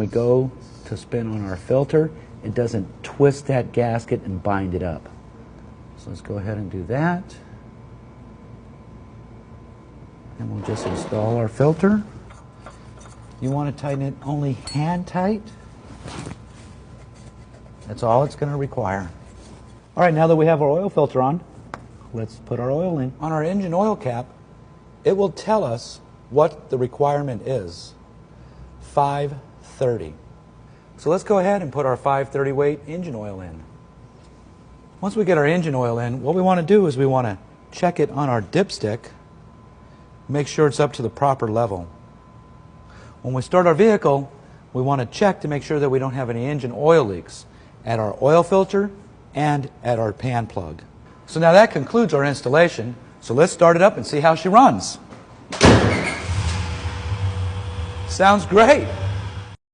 we go to spin on our filter, it doesn't twist that gasket and bind it up. So let's go ahead and do that. And we'll just install our filter. You want to tighten it only hand tight. That's all it's going to require. All right, now that we have our oil filter on, let's put our oil in. On our engine oil cap, it will tell us what the requirement is. 530. So let's go ahead and put our 530 weight engine oil in. Once we get our engine oil in, what we want to do is we want to check it on our dipstick, make sure it's up to the proper level. When we start our vehicle, we want to check to make sure that we don't have any engine oil leaks at our oil filter and at our pan plug. So now that concludes our installation. So let's start it up and see how she runs. Sounds great.